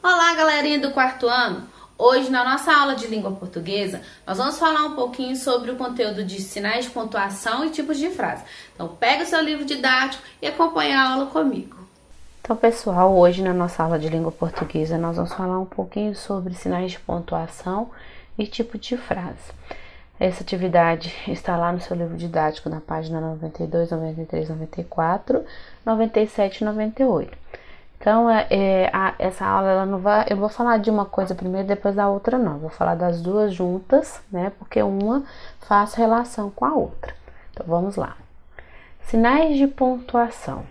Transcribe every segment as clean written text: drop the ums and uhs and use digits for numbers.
Olá, galerinha do quarto ano! Hoje, na nossa aula de língua portuguesa, nós vamos falar um pouquinho sobre o conteúdo de sinais de pontuação e tipos de frase. Então, pega o seu livro didático e acompanha a aula comigo. Então, pessoal, hoje na nossa aula de língua portuguesa, nós vamos falar um pouquinho sobre sinais de pontuação e tipo de frase. Essa atividade está lá no seu livro didático, na página 92, 93, 94, 97 e 98. Então, essa aula, ela não vai, eu vou falar de uma coisa primeiro, depois da outra não. Vou falar das duas juntas, né? Porque uma faz relação com a outra. Então, vamos lá. Sinais de pontuação.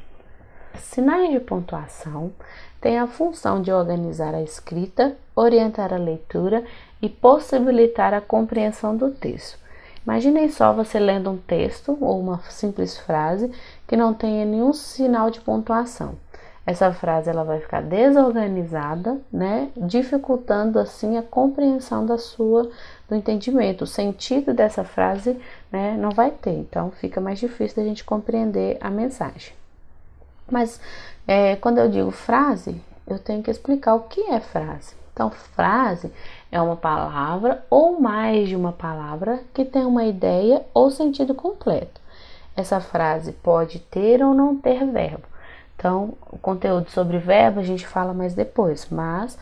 Sinais de pontuação têm a função de organizar a escrita, orientar a leitura e possibilitar a compreensão do texto. Imaginem só você lendo um texto ou uma simples frase que não tenha nenhum sinal de pontuação. Essa frase ela vai ficar desorganizada, né, dificultando assim a compreensão do entendimento. O sentido dessa frase, né, não vai ter, então fica mais difícil da gente compreender a mensagem. Mas quando eu digo frase, eu tenho que explicar o que é frase. Então, frase é uma palavra ou mais de uma palavra que tem uma ideia ou sentido completo. Essa frase pode ter ou não ter verbo. Então, o conteúdo sobre verbo a gente fala mais depois, mas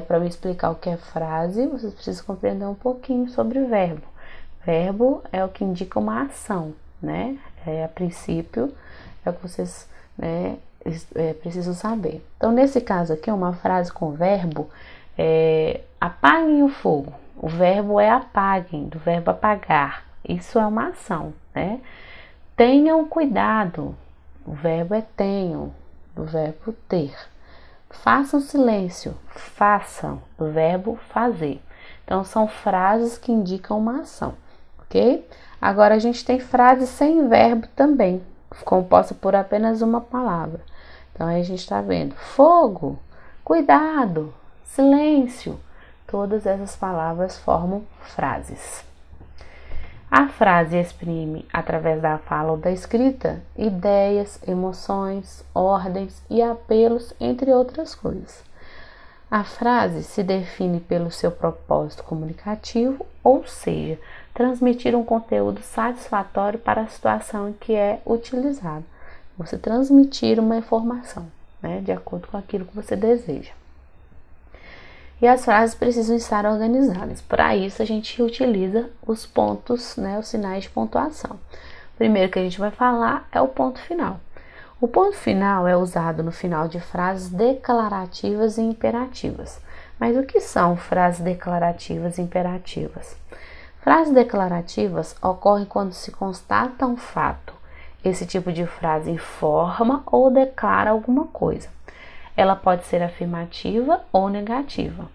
para me explicar o que é frase, vocês precisam compreender um pouquinho sobre verbo. Verbo é o que indica uma ação, né? A princípio, é o que vocês precisam saber. Então, nesse caso aqui, uma frase com verbo apaguem o fogo. O verbo é apaguem, do verbo apagar. Isso é uma ação, né? Tenham cuidado. O verbo é tenham, do verbo ter. Façam silêncio. Façam, do verbo fazer. Então, são frases que indicam uma ação, ok? Agora, a gente tem frases sem verbo também, composta por apenas uma palavra. Então, aí a gente está vendo fogo, cuidado, silêncio. Todas essas palavras formam frases. A frase exprime, através da fala ou da escrita, ideias, emoções, ordens e apelos, entre outras coisas. A frase se define pelo seu propósito comunicativo, ou seja, transmitir um conteúdo satisfatório para a situação em que é utilizado. Você transmitir uma informação, né, de acordo com aquilo que você deseja. E as frases precisam estar organizadas. Para isso, a gente utiliza os pontos, né, os sinais de pontuação. O primeiro que a gente vai falar é o ponto final. O ponto final é usado no final de frases declarativas e imperativas. Mas o que são frases declarativas e imperativas? Frases declarativas ocorrem quando se constata um fato. Esse tipo de frase informa ou declara alguma coisa. Ela pode ser afirmativa ou negativa.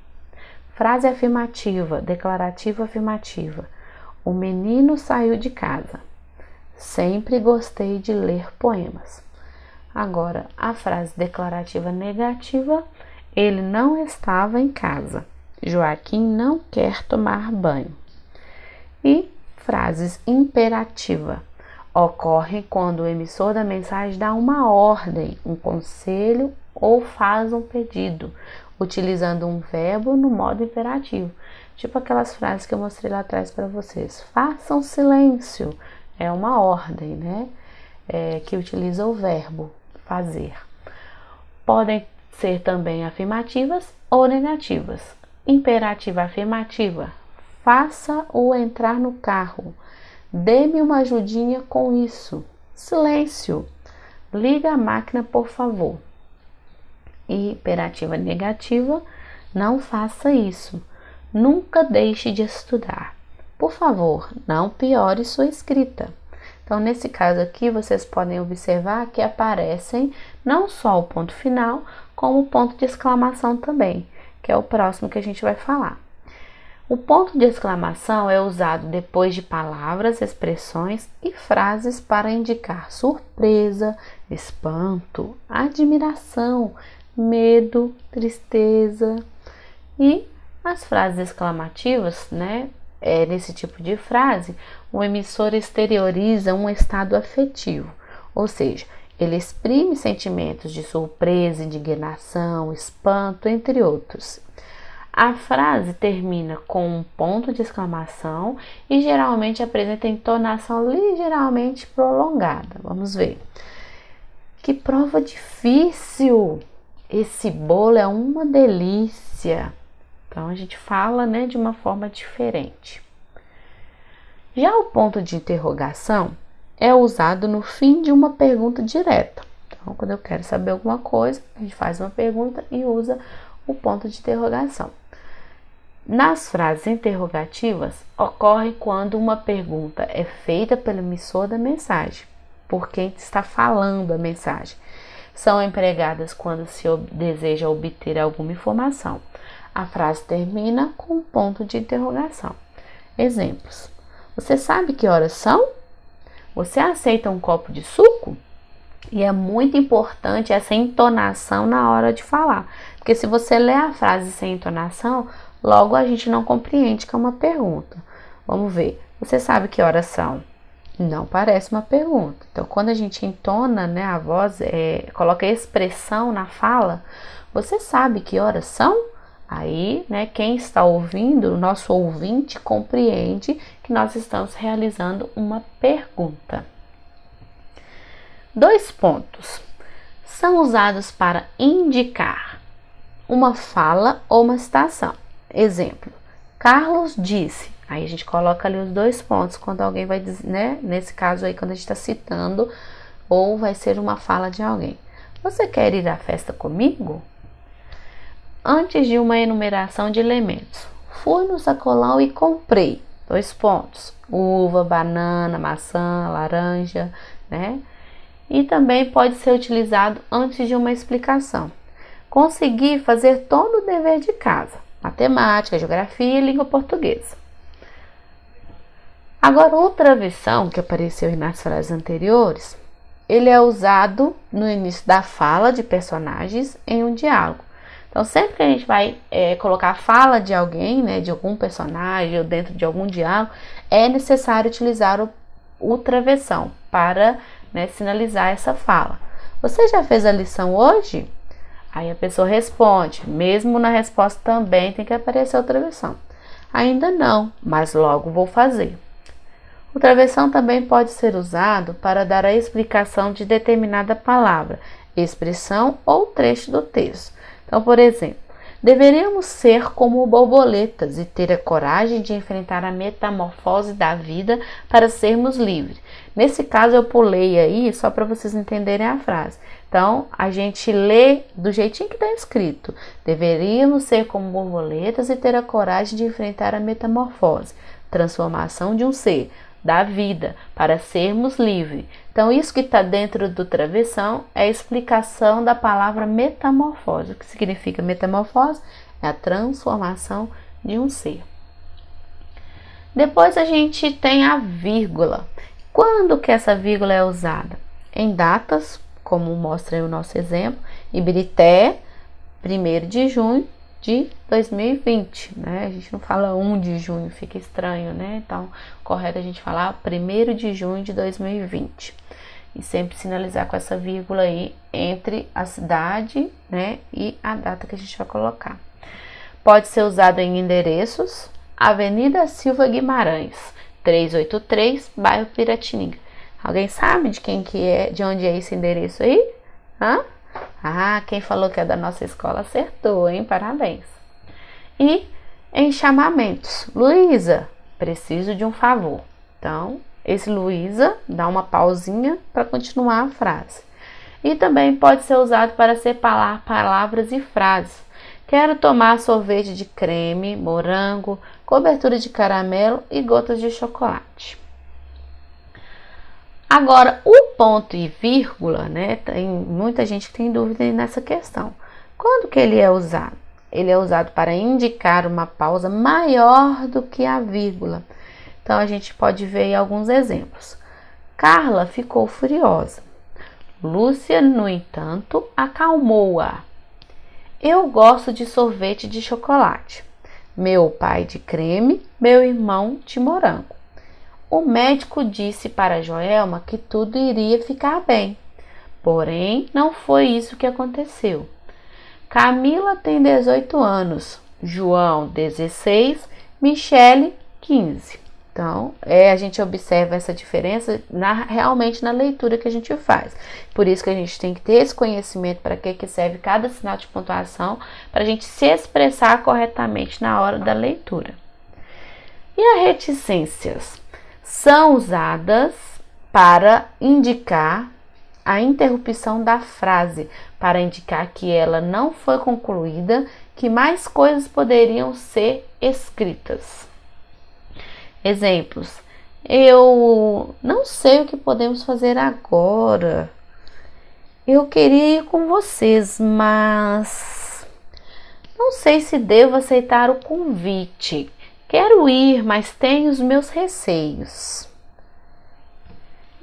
Frase afirmativa, declarativa afirmativa. O menino saiu de casa. Sempre gostei de ler poemas. Agora, a frase declarativa negativa. Ele não estava em casa. Joaquim não quer tomar banho. E frases imperativa. Ocorre quando o emissor da mensagem dá uma ordem, um conselho ou faz um pedido, utilizando um verbo no modo imperativo. Tipo aquelas frases que eu mostrei lá atrás para vocês. Façam silêncio. É uma ordem, né? Que utiliza o verbo fazer. Podem ser também afirmativas ou negativas. Imperativa afirmativa. Faça-o entrar no carro. Dê-me uma ajudinha com isso. Silêncio. Liga a máquina, por favor. E imperativa negativa, não faça isso. Nunca deixe de estudar. Por favor, não piore sua escrita. Então, nesse caso aqui, vocês podem observar que aparecem não só o ponto final, como o ponto de exclamação também, que é o próximo que a gente vai falar. O ponto de exclamação é usado depois de palavras, expressões e frases para indicar surpresa, espanto, admiração, medo, tristeza. E as frases exclamativas, né? Nesse tipo de frase, o emissor exterioriza um estado afetivo, ou seja, Ele exprime sentimentos de surpresa, indignação, espanto, entre outros. A frase termina com um ponto de exclamação e geralmente apresenta entonação ligeiramente prolongada. Vamos ver. Que prova difícil! Esse bolo é uma delícia. Então a gente fala, né, de uma forma diferente. Já o ponto de interrogação é usado no fim de uma pergunta direta. Então, quando eu quero saber alguma coisa, a gente faz uma pergunta e usa o ponto de interrogação. Nas frases interrogativas, ocorre quando uma pergunta é feita pelo emissor da mensagem, por quem está falando a mensagem. São empregadas quando se deseja obter alguma informação. A frase termina com um ponto de interrogação. Exemplos. Você sabe que horas são? Você aceita um copo de suco? E é muito importante essa entonação na hora de falar. Porque se você lê a frase sem entonação, logo a gente não compreende que é uma pergunta. Vamos ver. Você sabe que horas são? Não parece uma pergunta. Então, quando a gente entona, né, a voz, coloca expressão na fala, você sabe que horas são? Aí, né, quem está ouvindo, o nosso ouvinte, compreende que nós estamos realizando uma pergunta. 2 pontos. São usados para indicar uma fala ou uma citação. Exemplo, Carlos disse. Aí a gente coloca ali os 2 pontos quando alguém vai dizer, né? Nesse caso aí, quando a gente está citando, ou vai ser uma fala de alguém. Você quer ir à festa comigo? Antes de uma enumeração de elementos, fui no sacolão e comprei. 2 pontos. Uva, banana, maçã, laranja, né? E também pode ser utilizado antes de uma explicação. Consegui fazer todo o dever de casa. Matemática, geografia e língua portuguesa. Agora, outra versão que apareceu nas frases anteriores, ele é usado no início da fala de personagens em um diálogo. Então, sempre que a gente vai colocar a fala de alguém, né, de algum personagem ou dentro de algum diálogo, é necessário utilizar o travessão para, né, sinalizar essa fala. Você já fez a lição hoje? Aí a pessoa responde, mesmo na resposta também tem que aparecer o travessão. Ainda não, mas logo vou fazer. O travessão também pode ser usado para dar a explicação de determinada palavra, expressão ou trecho do texto. Então, por exemplo, deveríamos ser como borboletas e ter a coragem de enfrentar a metamorfose da vida para sermos livres. Nesse caso, eu pulei aí só para vocês entenderem a frase. Então, a gente lê do jeitinho que está escrito. Deveríamos ser como borboletas e ter a coragem de enfrentar a metamorfose, transformação de um ser, da vida, para sermos livres. Então, isso que está dentro do travessão é a explicação da palavra metamorfose. O que significa metamorfose? É a transformação de um ser. Depois a gente tem a vírgula. Quando que essa vírgula é usada? Em datas, como mostra aí o nosso exemplo, Ibirité, 1º de junho de 2020, né? A gente não fala 1 de junho, fica estranho, né? Então, correto a gente falar 1º de junho de 2020. E sempre sinalizar com essa vírgula aí entre a cidade, né, e a data que a gente vai colocar. Pode ser usado em endereços, Avenida Silva Guimarães, 383, bairro Piratininga. Alguém sabe de quem que é, de onde é esse endereço aí? Hã? Ah, quem falou que é da nossa escola acertou, hein? Parabéns. E em chamamentos. Luísa, preciso de um favor. Então, esse Luísa dá uma pausinha para continuar a frase. E também pode ser usado para separar palavras e frases. Quero tomar sorvete de creme, morango, cobertura de caramelo e gotas de chocolate. Agora, o ponto e vírgula, né? Tem muita gente que tem dúvida nessa questão. Quando que ele é usado? Ele é usado para indicar uma pausa maior do que a vírgula. Então, a gente pode ver aí alguns exemplos. Carla ficou furiosa. Lúcia, no entanto, acalmou-a. Eu gosto de sorvete de chocolate. Meu pai de creme, meu irmão de morango. O médico disse para Joelma que tudo iria ficar bem. Porém, não foi isso que aconteceu. Camila tem 18 anos, João 16, Michele 15. Então, a gente observa essa diferença realmente na leitura que a gente faz. Por isso que a gente tem que ter esse conhecimento para que serve cada sinal de pontuação, para a gente se expressar corretamente na hora da leitura. E as reticências são usadas para indicar a interrupção da frase, para indicar que ela não foi concluída, que mais coisas poderiam ser escritas. Exemplos: eu não sei o que podemos fazer agora. Eu queria ir com vocês, mas não sei se devo aceitar o convite. Quero ir, mas tenho os meus receios.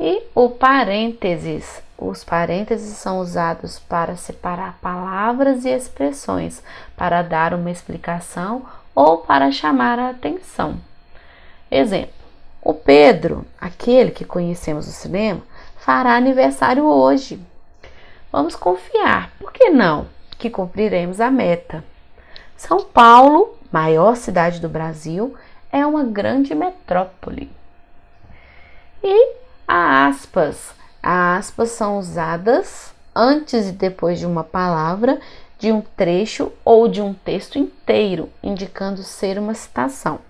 E o parênteses. Os parênteses são usados para separar palavras e expressões, para dar uma explicação ou para chamar a atenção. Exemplo: o Pedro, aquele que conhecemos no cinema, fará aniversário hoje. Vamos confiar, por que não? Que cumpriremos a meta. São Paulo, maior cidade do Brasil, é uma grande metrópole. E as aspas. As aspas são usadas antes e depois de uma palavra, de um trecho ou de um texto inteiro, indicando ser uma citação.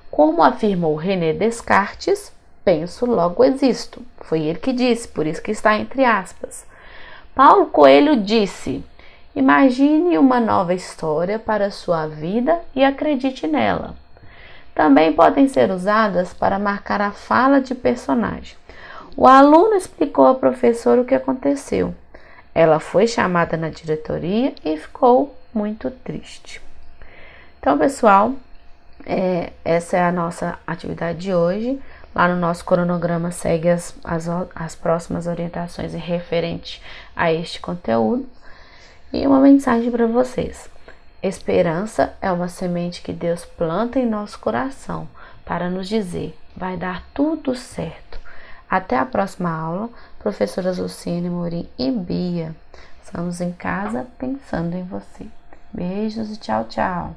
Como afirmou René Descartes, penso, logo existo. Foi ele que disse, por isso que está entre aspas. Paulo Coelho disse: imagine uma nova história para a sua vida e acredite nela. Também podem ser usadas para marcar a fala de personagem. O aluno explicou à professora o que aconteceu. Ela foi chamada na diretoria e ficou muito triste. Então, pessoal, essa é a nossa atividade de hoje. Lá no nosso cronograma segue as próximas orientações referente a este conteúdo. E uma mensagem para vocês: esperança é uma semente que Deus planta em nosso coração para nos dizer: vai dar tudo certo. Até a próxima aula, professoras Luciene, Morim e Bia. Estamos em casa pensando em você. Beijos e tchau, tchau.